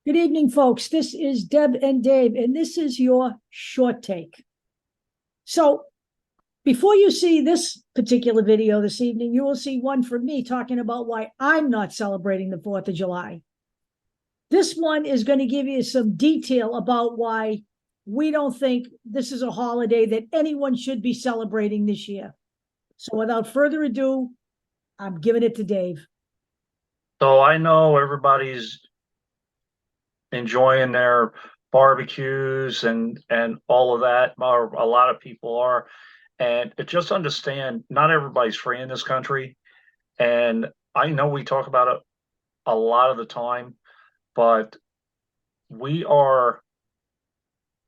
Good evening, folks. This is Deb and Dave, and this is your short take. So, before you see this particular video this evening, you will see one from me talking about why I'm not celebrating the 4th of July. This one is going to give you some detail about why we don't think this is a holiday that anyone should be celebrating this year. So, without further ado, I'm giving it to Dave. So I know everybody's enjoying their barbecues and all of that, or a lot of people are. And just understand, not everybody's free in this country. And I know we talk about it a lot of the time, but we are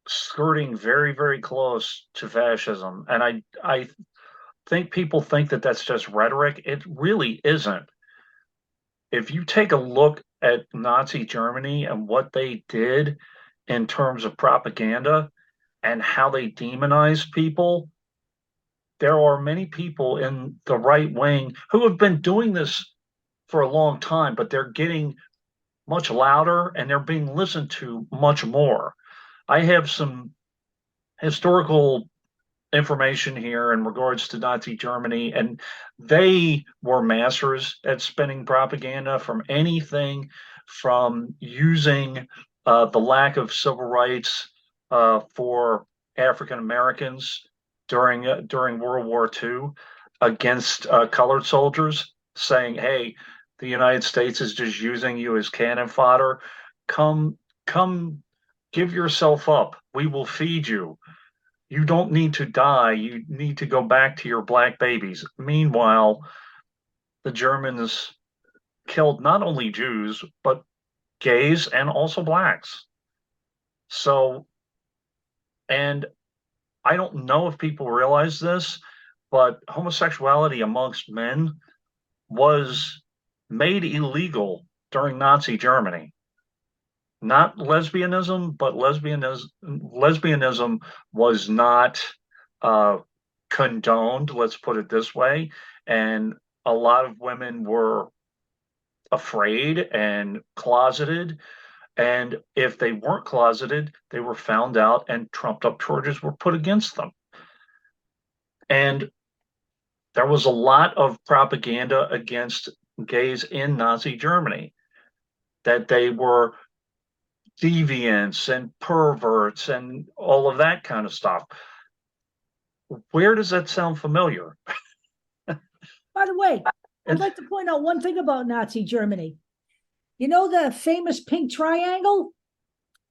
skirting very, very close to fascism. And I think people think that that's just rhetoric. It really isn't. If you take a look at Nazi Germany and what they did in terms of propaganda and how they demonized people, there are many people in the right wing who have been doing this for a long time, but they're getting much louder and they're being listened to much more. I have some historical information here in regards to Nazi Germany, and they were masters at spinning propaganda from anything from using the lack of civil rights for African Americans during World War II against colored soldiers, saying, "Hey, the United States is just using you as cannon fodder. Come, give yourself up. We will feed you. You don't need to die. You need to go back to your black babies." Meanwhile, the Germans killed not only Jews, but gays and also blacks. So, and I don't know if people realize this, but homosexuality amongst men was made illegal during Nazi Germany. Not lesbianism, but lesbianism was not uh, condoned, let's put it this way. And a lot of women were afraid and closeted. And if they weren't closeted, they were found out and trumped up charges were put against them. And there was a lot of propaganda against gays in Nazi Germany, that they were deviants and perverts and all of that kind of stuff. Where does that sound familiar? By the way, I'd And like to point out one thing about Nazi Germany. You know the famous pink triangle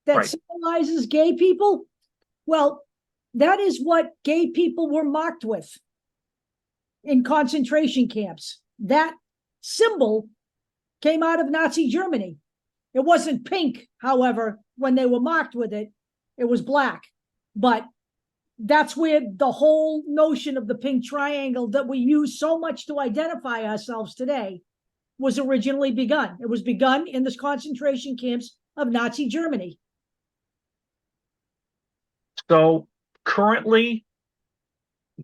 that right, symbolizes gay people? Well, that is what gay people were marked with in concentration camps. That symbol came out of Nazi Germany. It wasn't pink, however, when they were marked with it, it was black. But that's where the whole notion of the pink triangle that we use so much to identify ourselves today was originally begun. It was begun in the concentration camps of Nazi Germany. so currently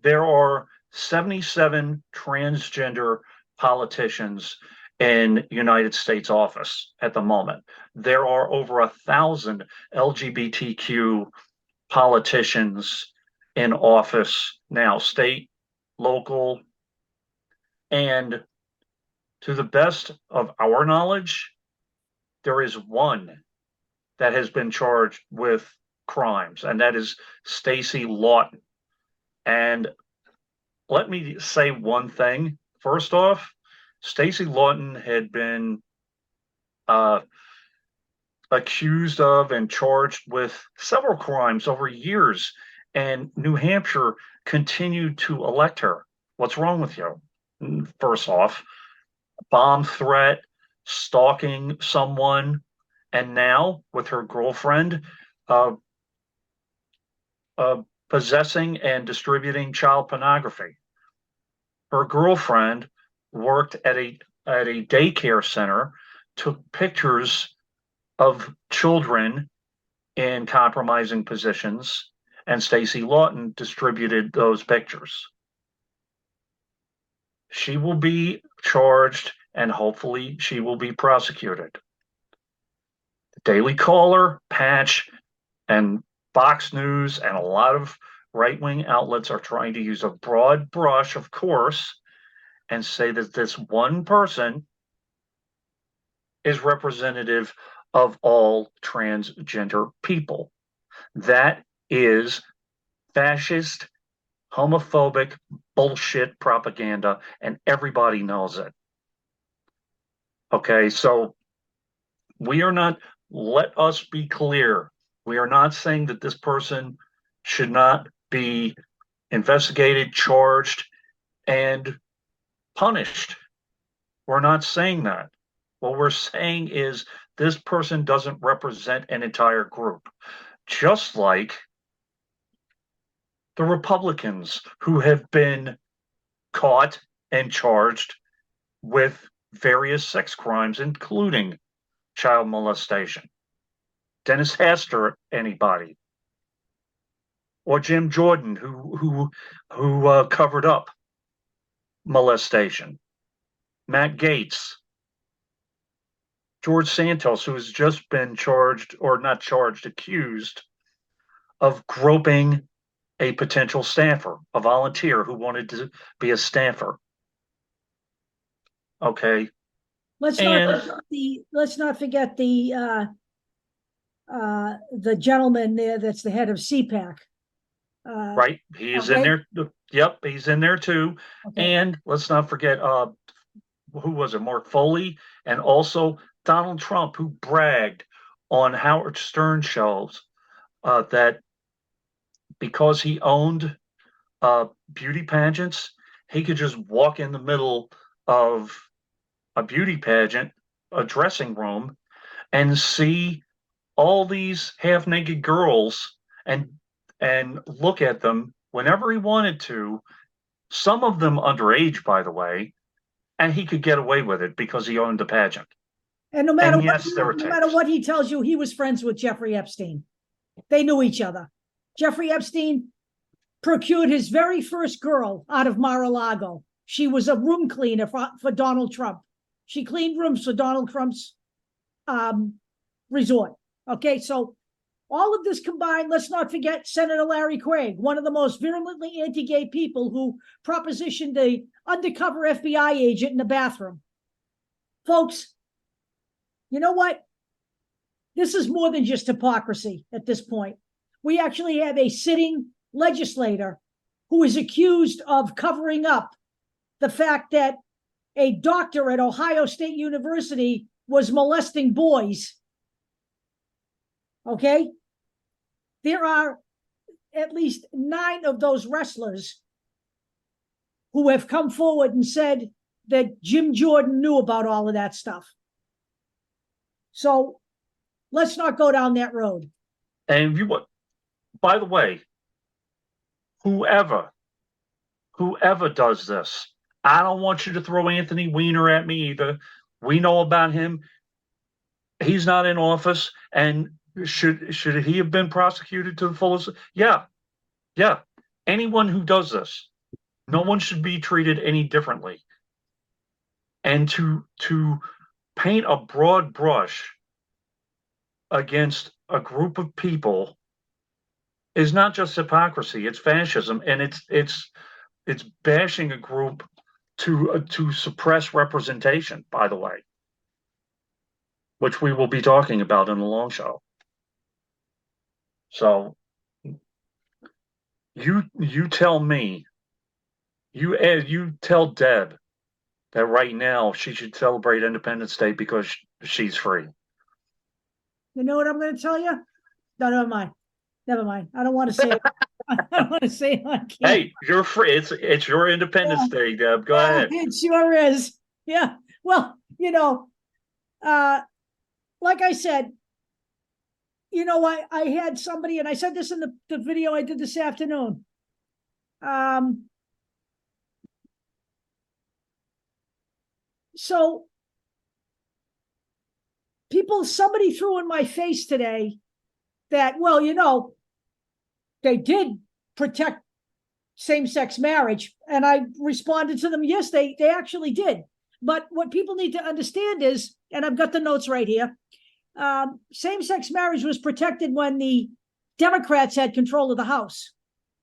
there are 77 transgender politicians in United States office at the moment. There are over 1,000 LGBTQ politicians in office now, state, local, and to the best of our knowledge, there is one that has been charged with crimes, and that is Stacy Lawton. And let me say one thing. First off, Stacy Lawton had been uh, accused of and charged with several crimes over years, and New Hampshire continued to elect her. What's wrong with you? First off, bomb threat, stalking someone, and now with her girlfriend, uh, possessing and distributing child pornography. Her girlfriend worked at a daycare center, took pictures of children in compromising positions, and Stacy Lawton distributed those pictures. She will be charged and hopefully she will be prosecuted. Daily Caller, Patch, and Fox News, and a lot of right-wing outlets are trying to use a broad brush, of course, and say that this one person is representative of all transgender people. That is fascist, homophobic bullshit propaganda, and everybody knows it. Okay, so let us be clear. We are not saying that this person should not be investigated, charged, and punished. We're not saying that. What we're saying is this person doesn't represent an entire group, just like the Republicans who have been caught and charged with various sex crimes, including child molestation. Dennis Hastert, anybody, or Jim Jordan, who covered up molestation. Matt Gaetz, George Santos, who has just been charged, or not charged, accused of groping a potential staffer, a volunteer who wanted to be a staffer. Okay. Let's not forget the gentleman there that's the head of CPAC. Right. He's in there. Yep, he's in there too. Okay. And let's not forget who was it? Mark Foley, and also Donald Trump, who bragged on Howard Stern shows that because he owned beauty pageants, he could just walk in the middle of a beauty pageant, a dressing room, and see all these half-naked girls and look at them whenever he wanted to, some of them underage, by the way, and he could get away with it because he owned the pageant. And no matter what he tells you, he was friends with Jeffrey Epstein. They knew each other. Jeffrey Epstein procured his very first girl out of Mar-a-Lago. She was a room cleaner for Donald Trump. She cleaned rooms for Donald Trump's resort. Okay, so all of this combined, let's not forget Senator Larry Craig, one of the most virulently anti-gay people who propositioned the undercover FBI agent in the bathroom. Folks, you know what? This is more than just hypocrisy at this point. We actually have a sitting legislator who is accused of covering up the fact that a doctor at Ohio State University was molesting boys. Okay? There are at least 9 of those wrestlers who have come forward and said that Jim Jordan knew about all of that stuff. So let's not go down that road. And by the way, whoever does this, I don't want you to throw Anthony Weiner at me either. We know about him. He's not in office, and should he have been prosecuted to the fullest? Yeah. Anyone who does this, no one should be treated any differently. And to paint a broad brush against a group of people is not just hypocrisy; it's fascism, and it's bashing a group to suppress representation. By the way, which we will be talking about in the long show. So you tell me, you tell Deb that right now she should celebrate Independence Day because she's free. You know what I'm going to tell you? No, never mind. I don't want to say it. I don't want to say it on camera. Hey, you're free. It's your Independence Day, Deb. Go ahead. It sure is. Yeah. Well, like I said, I had somebody, and I said this in the video I did this afternoon. So somebody threw in my face today that, they did protect same-sex marriage. And I responded to them, yes, they actually did. But what people need to understand is, and I've got the notes right here, same-sex marriage was protected when the Democrats had control of the House.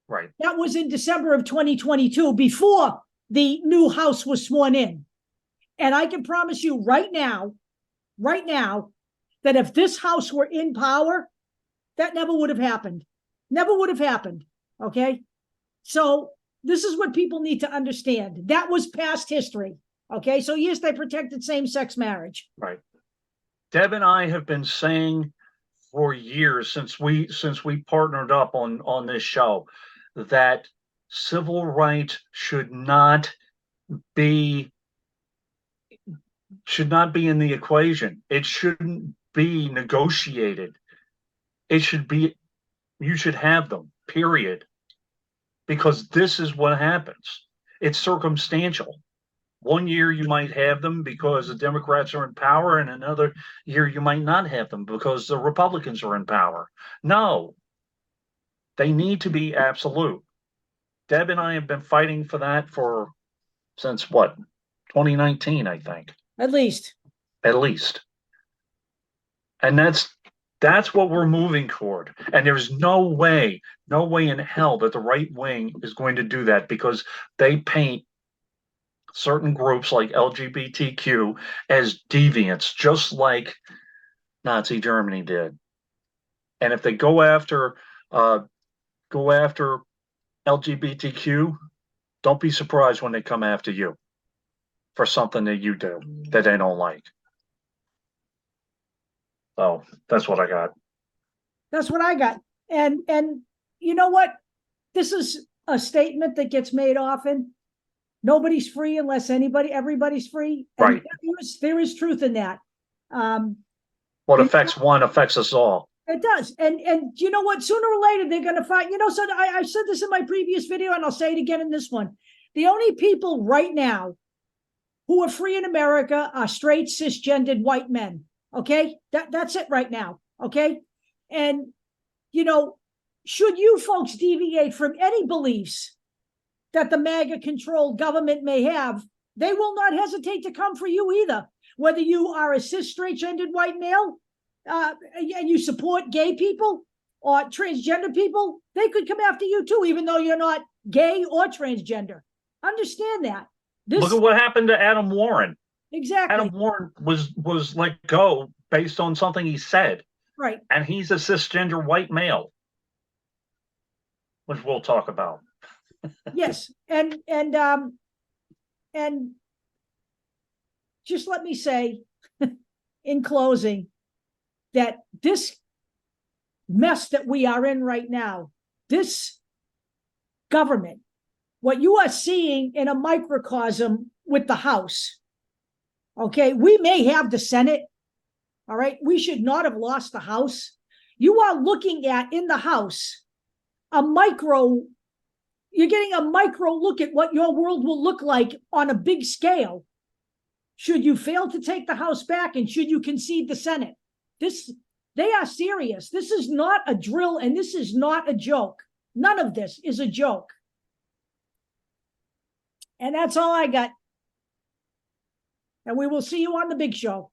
Right. That was in December of 2022, before the new House was sworn in. And I can promise you right now, that if this House were in power, that never would have happened. Never would have happened. Okay? So this is what people need to understand. That was past history. Okay? So yes, they protected same-sex marriage. Right. Deb and I have been saying for years, since we partnered up on this show, that civil rights should not be in the equation. It shouldn't be negotiated. It should be, you should have them, period. Because this is what happens. It's circumstantial. One year you might have them because the Democrats are in power, and another year you might not have them because the Republicans are in power. No, they need to be absolute. Deb and I have been fighting for that since what? 2019, I think. At least. And that's what we're moving toward. And there's no way in hell that the right wing is going to do that, because they paint certain groups like LGBTQ as deviants, just like Nazi Germany did. And if they go after LGBTQ, don't be surprised when they come after you for something that you do that they don't like. So that's what I got. That's what I got. And you know what? This is a statement that gets made often. Nobody's free unless everybody's free. And right. There is truth in that. What affects one affects us all. It does. And you know what? Sooner or later, they're going to find, so I said this in my previous video, and I'll say it again in this one. The only people right now who are free in America are straight, cis-gendered white men. Okay? That's it right now. Okay? And, should you folks deviate from any beliefs that the MAGA-controlled government may have, they will not hesitate to come for you either. Whether you are a cis, straight-gendered white male, and you support gay people or transgender people, they could come after you too, even though you're not gay or transgender. Understand that. Look at what happened to Adam Warren. Exactly. Adam Warren was let go based on something he said. Right. And he's a cisgender white male, which we'll talk about. Yes. And just let me say in closing that this mess that we are in right now, this government, what you are seeing in a microcosm with the House, okay, we may have the Senate, all right, we should not have lost the House. You are looking at, in the House, you're getting a micro look at what your world will look like on a big scale. Should you fail to take the House back, and should you concede the Senate? They are serious. This is not a drill, and this is not a joke. None of this is a joke. And that's all I got. And we will see you on the big show.